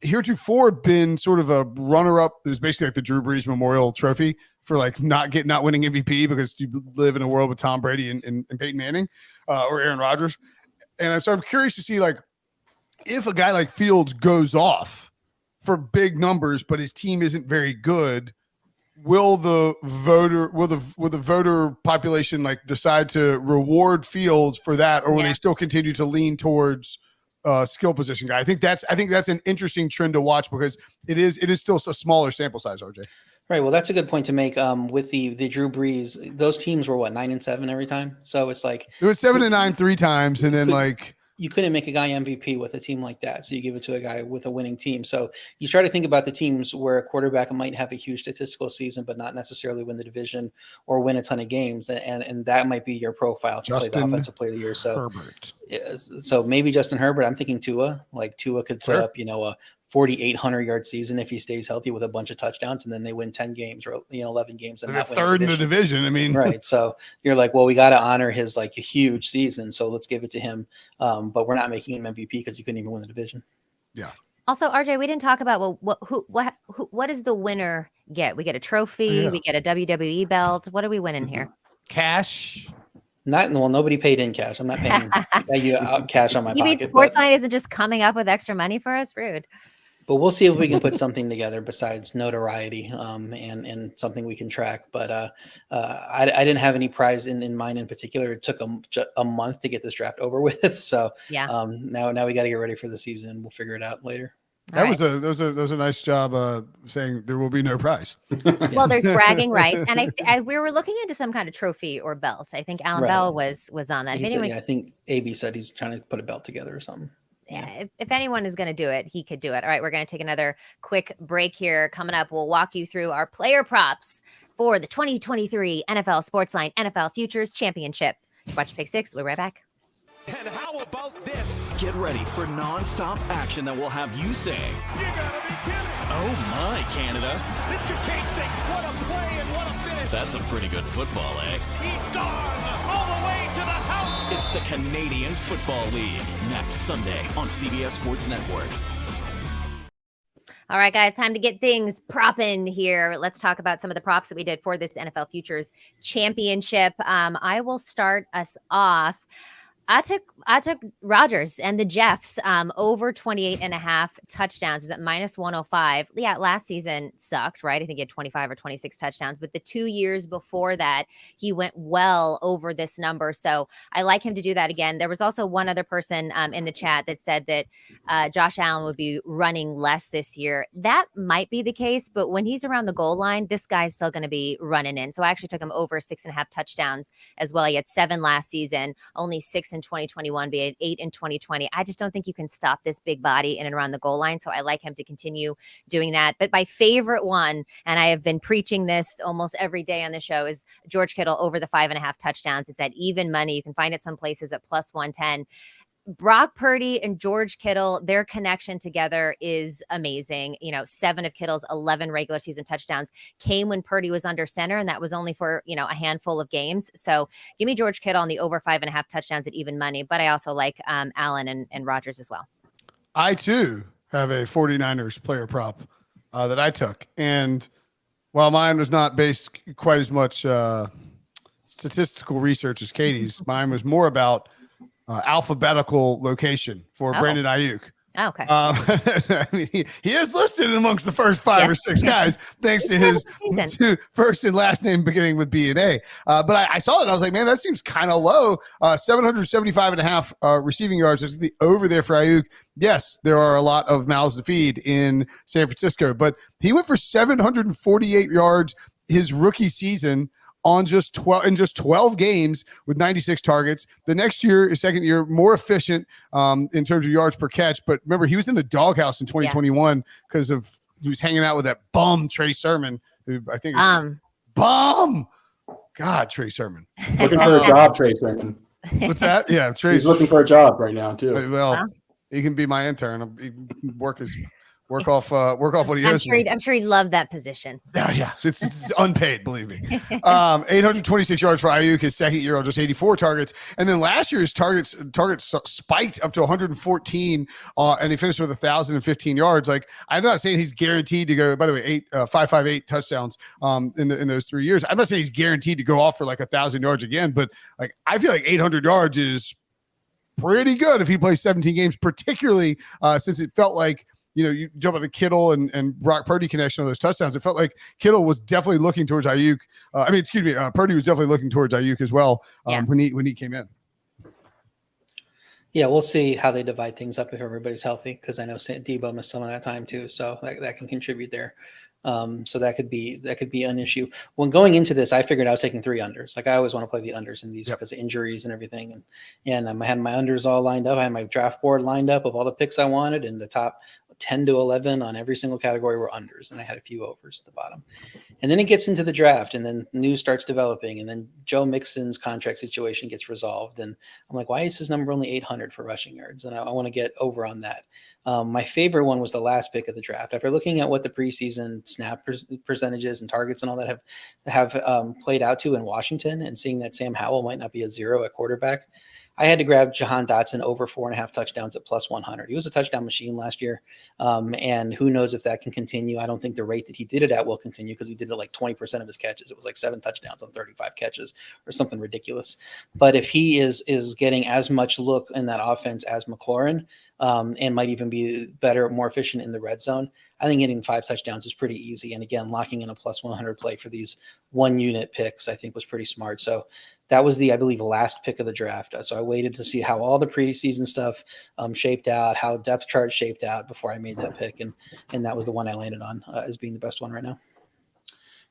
heretofore been sort of a runner-up. It was basically like the Drew Brees Memorial Trophy for not winning MVP because you live in a world with Tom Brady and Peyton Manning or Aaron Rodgers. And so I'm curious to see if a guy like Fields goes off for big numbers, but his team isn't very good, will the voter population decide to reward Fields for that, or will they still continue to lean towards skill position guy? I think that's an interesting trend to watch because it is still a smaller sample size, RJ. Right. Well, that's a good point to make. With the Drew Brees, those teams were 9-7 every time. So it's it was 7-9 3 times, and then you couldn't make a guy MVP with a team like that. So you give it to a guy with a winning team. So you try to think about the teams where a quarterback might have a huge statistical season, but not necessarily win the division or win a ton of games. And that might be your profile to play the Offensive Player of the Year. So so maybe Justin Herbert. I'm thinking Tua. Tua could put up, a 4,800-yard season if he stays healthy with a bunch of touchdowns, and then they win 10 games or 11 games. And they're third in the division. I mean, right. So you're well, we got to honor his a huge season, so let's give it to him. But we're not making him MVP because he couldn't even win the division. Yeah. Also, RJ, we didn't talk about what does the winner get? We get a trophy, we get a WWE belt. What are we winning here? Cash. Nobody paid in cash. I'm not paying you out cash on my pocket. You mean Sportsline isn't just coming up with extra money for us? Rude. But we'll see if we can put something together besides notoriety and something we can track. But I didn't have any prize in mind in particular. It took a month to get this draft over with. So now we got to get ready for the season, and we'll figure it out later. That was a nice job saying there will be no prize. Well, there's bragging rights, and we were looking into some kind of trophy or belt. I think Alan Bell was on that. I think AB said he's trying to put a belt together or something. Yeah, if anyone is going to do it, he could do it. All right, we're going to take another quick break here. Coming up, we'll walk you through our player props for the 2023 NFL Sportsline NFL Futures Championship. Watch Pick Six. We'll be right back. And how about this? Get ready for non-stop action that will have you say, You gotta be kidding. "Oh my, Canada." This could change things. What a play and what a finish. That's some pretty good football, eh? He's gone all the way to the house. It's the Canadian Football League, next Sunday on CBS Sports Network. All right, guys, time to get things propping here. Let's talk about some of the props that we did for this NFL Futures Championship. I will start us off. I took Rodgers and the Jeffs over 28.5 touchdowns. It was at minus 105. Yeah, last season sucked, right? I think he had 25 or 26 touchdowns, but the 2 years before that, he went well over this number. So I like him to do that again. There was also one other person in the chat that said that Josh Allen would be running less this year. That might be the case, but when he's around the goal line, this guy's still going to be running in. So I actually took him over 6.5 touchdowns as well. He had 7 last season, only 6 in 2021, be it 8 in 2020. I just don't think you can stop this big body in and around the goal line. So I like him to continue doing that. But my favorite one, and I have been preaching this almost every day on the show, is George Kittle over the 5.5 touchdowns. It's at even money. You can find it some places at plus 110. Brock Purdy and George Kittle, their connection together is amazing. 7 of Kittle's 11 regular season touchdowns came when Purdy was under center, and that was only for, a handful of games. So give me George Kittle on the over 5.5 touchdowns at even money, but I also like Allen and Rodgers as well. I, too, have a 49ers player prop that I took. And while mine was not based quite as much statistical research as Katie's, mine was more about alphabetical location for Brandon Ayuk. Oh, okay. I mean, he is listed amongst the first 5 or 6 guys, thanks to his 2 first and last name beginning with B and A. But I saw it and I was like, man, that seems kind of low. 775.5 receiving yards is the over there for Ayuk. Yes, there are a lot of mouths to feed in San Francisco, but he went for 748 yards his rookie season on just 12 games with 96 targets. The next year, his second year, more efficient in terms of yards per catch. But remember, he was in the doghouse in 2021 because he was hanging out with that bum Trey Sermon, who I think is bum. God, Trey Sermon. Looking for a job, Trey Sermon. What's that? Yeah, Trey's He's looking for a job right now too. Well, he can be my intern. He can work off what he owes me. I'm sure he'd love that position. Yeah. It's unpaid, believe me. 826 yards for Ayuk, his second year on just 84 targets. And then last year's targets spiked up to 114, and he finished with 1,015 yards. Like, I'm not saying he's guaranteed to go, by the way, 558 touchdowns in those 3 years. I'm not saying he's guaranteed to go off for like 1,000 yards again, but like I feel like 800 yards is pretty good if he plays 17 games, particularly since it felt like, you jump on the Kittle and Brock Purdy connection on those touchdowns. It felt like Kittle was definitely looking towards Ayuk. Purdy was definitely looking towards Ayuk as well when he came in. Yeah, we'll see how they divide things up if everybody's healthy, because I know Debo missed some of that time too, so that can contribute there. So that could be an issue. When going into this, I figured I was taking 3 unders. Like, I always want to play the unders in these because of injuries and everything. And I had my unders all lined up. I had my draft board lined up of all the picks I wanted, and the top 10 to 11 on every single category were unders, and I had a few overs at the bottom. And then it gets into the draft, and then news starts developing, and then Joe Mixon's contract situation gets resolved, and I'm like, why is his number only 800 for rushing yards? And I want to get over on that. My favorite one was the last pick of the draft. After looking at what the preseason snap percentages and targets and all that have played out to in Washington, and seeing that Sam Howell might not be a 0 at quarterback, I had to grab Jahan Dotson over 4.5 touchdowns at plus 100. He was a touchdown machine last year. And who knows if that can continue. I don't think the rate that he did it at will continue, because he did it like 20% of his catches. It was like 7 touchdowns on 35 catches or something ridiculous. But if he is getting as much look in that offense as McLaurin, and might even be better, more efficient in the red zone, I think getting 5 touchdowns is pretty easy. And again, locking in a plus 100 play for these 1-unit picks, I think was pretty smart. So that was I believe, last pick of the draft. So I waited to see how all the preseason stuff shaped out, how depth charts shaped out before I made that pick. And that was the one I landed on as being the best one right now.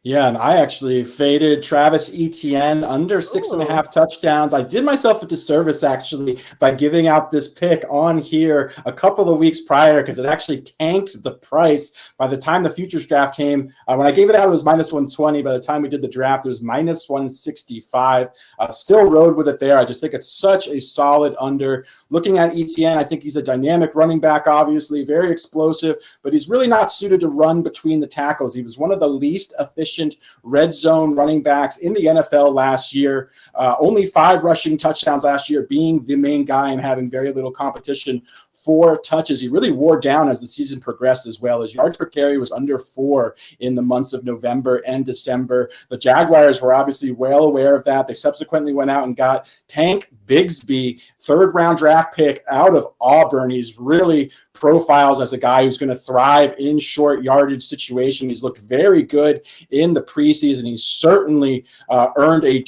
Yeah, and I actually faded Travis Etienne under 6.5 touchdowns. I did myself a disservice, actually, by giving out this pick on here a couple of weeks prior, because it actually tanked the price. By the time the futures draft came, when I gave it out, it was minus 120. By the time we did the draft, it was minus 165. Still rode with it there. I just think it's such a solid under. Looking at Etienne, I think he's a dynamic running back, obviously, very explosive, but he's really not suited to run between the tackles. He was one of the least efficient red zone running backs in the NFL last year. Only 5 rushing touchdowns last year, being the main guy and having very little competition 4 touches. He really wore down as the season progressed as well. His yards per carry was under 4 in the months of November and December. The Jaguars were obviously well aware of that. They subsequently went out and got Tank Bigsby, 3rd-round draft pick out of Auburn. He's really profiles as a guy who's going to thrive in short yardage situation. He's looked very good in the preseason. He's certainly earned a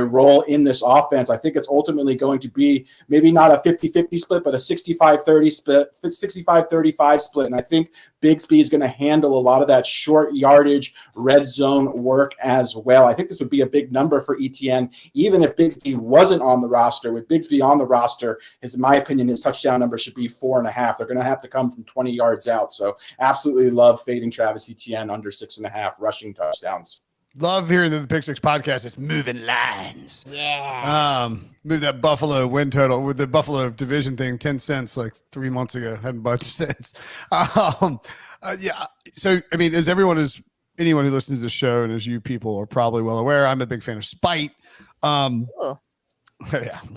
role in this offense. I think it's ultimately going to be maybe not a 50-50 split, but a 65-30 split, 65-35 split. And I think Bigsby is going to handle a lot of that short yardage red zone work as well. I think this would be a big number for ETN, even if Bigsby wasn't on the roster. With Bigsby on the roster, in my opinion, his touchdown number should be 4.5. They're going to have to come from 20 yards out. So absolutely love fading Travis Etienne under 6.5 rushing touchdowns. Love hearing that the Pick Six podcast is moving lines. Yeah. Move that Buffalo win total with the Buffalo division thing 10 cents like 3 months ago. Hadn't budged since. Yeah. So, I mean, anyone who listens to the show and as you people are probably well aware, I'm a big fan of Spite. Yeah,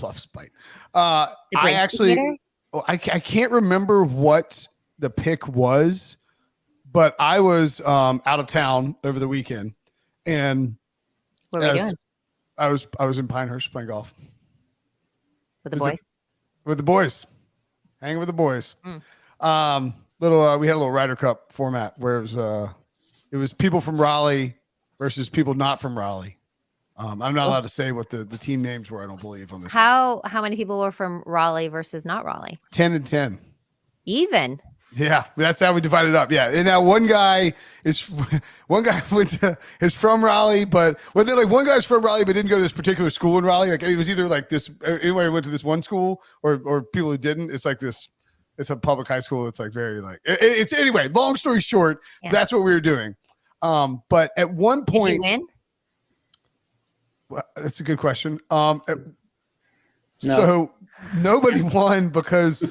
love Spite. I can't remember what the pick was, but I was out of town over the weekend, and What were you doing? I was in Pinehurst playing golf With the boys? with the boys, hanging with the boys. Mm. We had a little Ryder Cup format where it was people from Raleigh versus people not from Raleigh. I'm not allowed to say what the team names were. I don't believe on this. How many people were from Raleigh versus not Raleigh? 10 and 10. Even. Yeah, that's how we divided it up. Yeah, and now one guy is from Raleigh, but one guy's from Raleigh but didn't go to this particular school in Raleigh. Like it was either like this. Anyway, went to this one school, or people who didn't. It's like this. It's a public high school. It's like very like it's anyway. Long story short, That's what we were doing. But at one point, did you win? Well, that's a good question. No. So nobody won because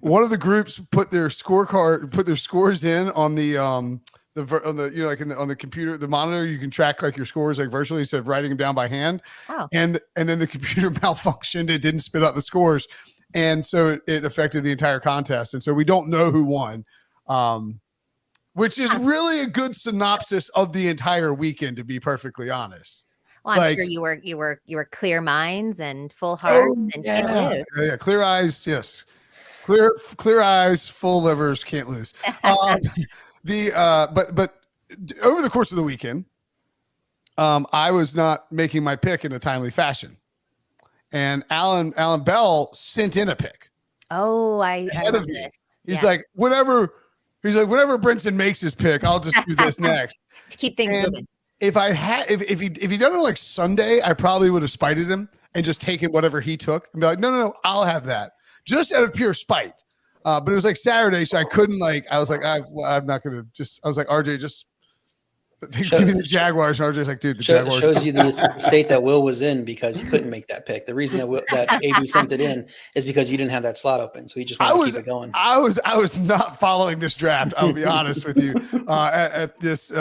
one of the groups put their scores in on the on the computer, the monitor. You can track like your scores like virtually instead of writing them down by hand. Oh. And then the computer malfunctioned. It didn't spit out the scores, and so it affected the entire contest. And so we don't know who won, which is really a good synopsis of the entire weekend, to be perfully honest. Well, I'm sure you were clear minds and full hearts and can't lose. Yeah, clear eyes, yes. Clear eyes, full livers, can't lose. But over the course of the weekend, I was not making my pick in a timely fashion, and Alan Bell sent in a pick. Oh, I love me. this. He's like, whenever Brinson makes his pick, I'll just do this next. To keep things moving. If he done it like Sunday, I probably would have spited him and just taken whatever he took and be like, no, I'll have that, just out of pure spite. But it was like Saturday, so I couldn't I was like, I'm not gonna I was like, RJ, just give me the Jaguars. And RJ's like, dude, the Jaguars. Shows you the state that Will was in because he couldn't make that pick. The reason that AB sent it in is because you didn't have that slot open, so he just wanted to keep it going. I was not following this draft. I'll be honest with you. At this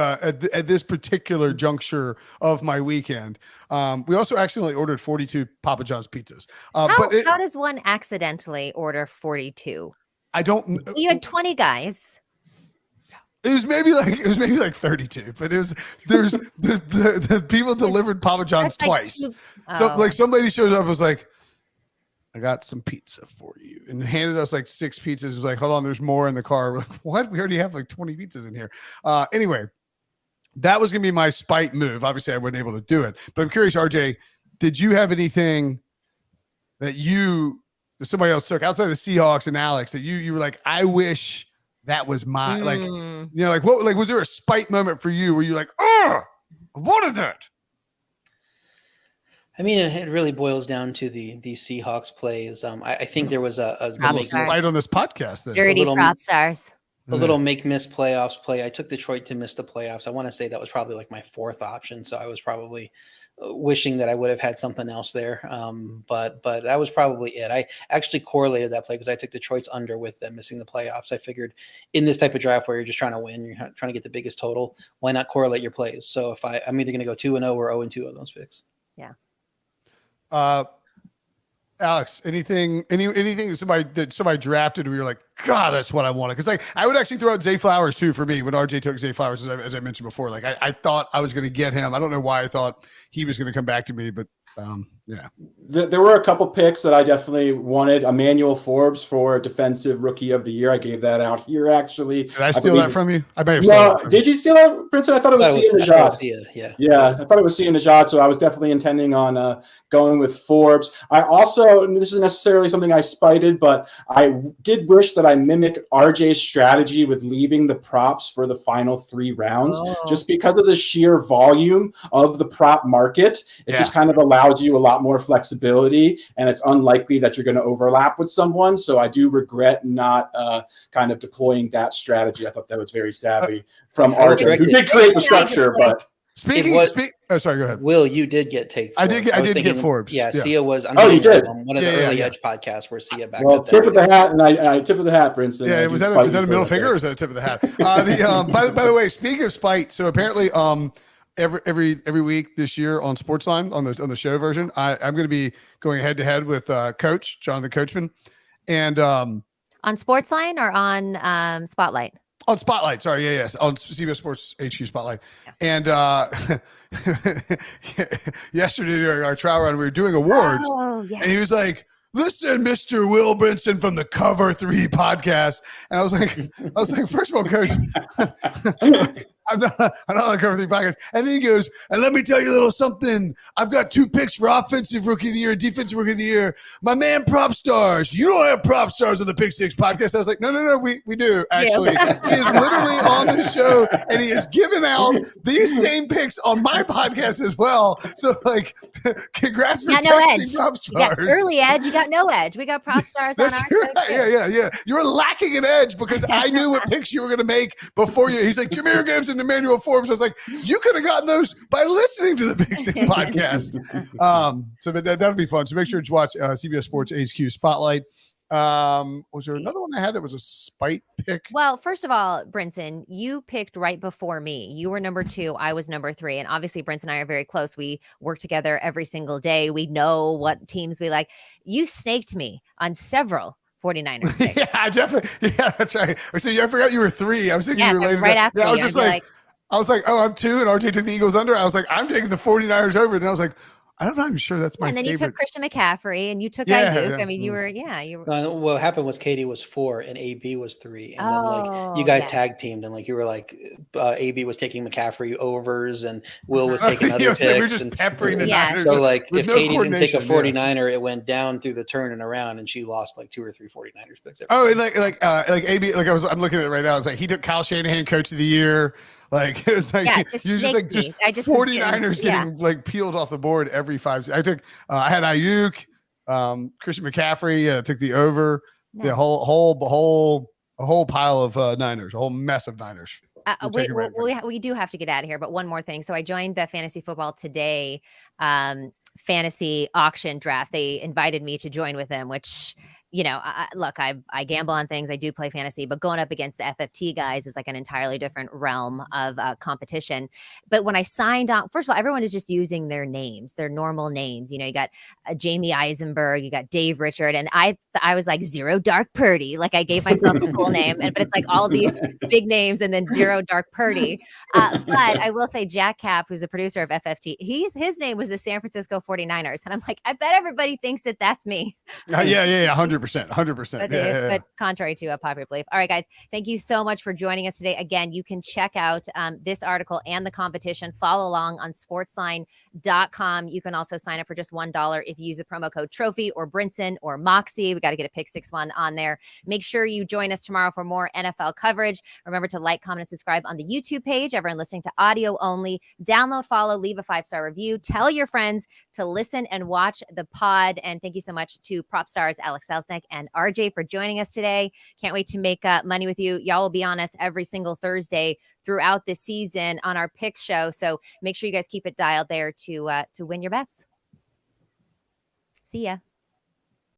particular juncture of my weekend, we also accidentally ordered 42 Papa John's pizzas. How does one accidentally order 42? I don't. You had 20 guys. It was maybe like 32, but there's the people delivered Papa John's twice. So some lady shows up and was like, I got some pizza for you, and handed us like 6 pizzas. It was like, hold on, there's more in the car. We're like, what? We already have like 20 pizzas in here. Anyway, that was gonna be my spite move. Obviously, I wasn't able to do it, but I'm curious, RJ, did you have anything that somebody else took outside of the Seahawks and Alex that you were like, I wish that was my was there a spite moment for you where you're like, I wanted that? I mean, it really boils down to the Seahawks plays. I think there was a spite on this podcast. Then. Dirty Propstarz. A little miss playoffs play. I took Detroit to miss the playoffs. I want to say that was probably like my 4th option. So I was probably wishing that I would have had something else there. But that was probably it. I actually correlated that play because I took Detroit's under with them missing the playoffs. I figured in this type of draft where you're just trying to win, you're trying to get the biggest total, why not correlate your plays? So if I'm either going to go 2-0 or 0-2 of those picks. Yeah. Alex, anything that somebody drafted where you're like, God, that's what I wanted. Because like I would actually throw out Zay Flowers too for me when RJ took Zay Flowers, as I mentioned before. Like I thought I was going to get him. I don't know why I thought he was going to come back to me, but yeah. There were a couple picks that I definitely wanted. Emmanuel Forbes for Defensive Rookie of the Year. I gave that out here, actually. Did I steal that from you? I may have stolen it. Did you steal it, Brinson? I thought it was Sia Nejad. Yeah, I thought it was Sia Nejad, so I was definitely intending on going with Forbes. I also, this isn't necessarily something I spited, but I did wish that I mimic RJ's strategy with leaving the props for the final 3 rounds, just because of the sheer volume of the prop market. It just kind of allows you a lot more flexibility, and it's unlikely that you're going to overlap with someone. So I do regret not kind of deploying that strategy. I thought that was very savvy from RJ, who did create the structure, but. Sorry, go ahead. Will, you did get Forbes. I did get Forbes. Yeah, Sia was. You did. On one of the early Edge podcasts where Sia back. Well, tip of the hat, and I tip of the hat, Brinson. Yeah, was that a middle finger or is that a tip of the hat? By the way, speaking of spite, so apparently every week this year on Sportsline on the show version, I'm going to be going head to head with Coach Jonathan Coachman, and on Sportsline or on Spotlight. On Spotlight, sorry, yes, on CBS Sports HQ Spotlight. And yesterday during our trial run, we were doing awards, and he was like, "Listen, Mr. Will Brinson from the Cover 3 podcast," and I was like, first of all, Coach, I'm not on the Cover 3 podcast. And then he goes, and let me tell you a little something. I've got 2 picks for Offensive Rookie of the Year, Defensive Rookie of the Year. My man, Propstarz. You don't have Propstarz on the Pick 6 podcast. I was like, no, we do, actually. Yeah. He is literally on the show, and he has given out these same picks on my podcast as well. So, like, congrats for texting Propstarz. You got early edge. You got no edge. We got Propstarz on our show. Yeah. You were lacking an edge because I knew what picks you were going to make before you. He's like, Jameer Gibbs and Emmanuel Forbes. I was like, you could have gotten those by listening to the Big 6 podcast. So that'll be fun. So make sure to watch CBS Sports HQ Spotlight. Was there another one I had that was a spite pick? Well, first of all, Brinson, you picked right before me. You were number 2. I was number 3. And obviously, Brinson and I are very close. We work together every single day. We know what teams we like. You snaked me on several 49ers picks. Yeah, definitely. Yeah, that's right. So I forgot you were 3. I was thinking you were later. Right after. Yeah, I was just I was like, oh, I'm 2, and RJ took the Eagles under. I was like, I'm taking the 49ers over. And I was like, I'm not even sure that's my favorite. And then you took Christian McCaffrey, and you took Ayuk. I mean, you were. What happened was Katie was 4 and AB was 3, and then you guys tag teamed, and you were like, AB was taking McCaffrey overs, and Will was taking other picks. We're just peppering the Niners. So if Katie didn't take a 49er, it went down through the turn and around, and she lost 2 or 3 49ers picks. And like AB, I'm looking at it right now. It's like he took Kyle Shanahan Coach of the Year. Like it was like you just 49ers getting peeled off the board every 5. I took I had Ayuk, Christian McCaffrey, took the over, the whole pile of Niners, a whole mess of Niners. We do have to get out of here, but one more thing. So I joined the Fantasy Football Today fantasy auction draft. They invited me to join with them, which look, I gamble on things. I do play fantasy, but going up against the FFT guys is like an entirely different realm of competition. But when I signed on, first of all, everyone is just using their names, their normal names. You got Jamie Eisenberg, you got Dave Richard, and I was like Zero Dark Purdy. Like I gave myself a cool name, but it's like all these big names and then Zero Dark Purdy. But I will say Jack Cap, who's the producer of FFT, his name was the San Francisco 49ers. And I'm like, I bet everybody thinks that that's me. Yeah, 100%. But contrary to a popular belief. All right, guys, thank you so much for joining us today. Again, you can check out this article and the competition. Follow along on sportsline.com. You can also sign up for just $1 if you use the promo code Trophy or Brinson or Moxie. We got to get a Pick 6 one on there. Make sure you join us tomorrow for more NFL coverage. Remember to like, comment, and subscribe on the YouTube page. Everyone listening to audio only. Download, follow, leave a 5-star review. Tell your friends to listen and watch the pod. And thank you so much to Propstarz, Alex Selelnick, and RJ for joining us today. Can't wait to make money with you. Y'all will be on us every single Thursday throughout the season on our picks show. So make sure you guys keep it dialed there to win your bets. See ya.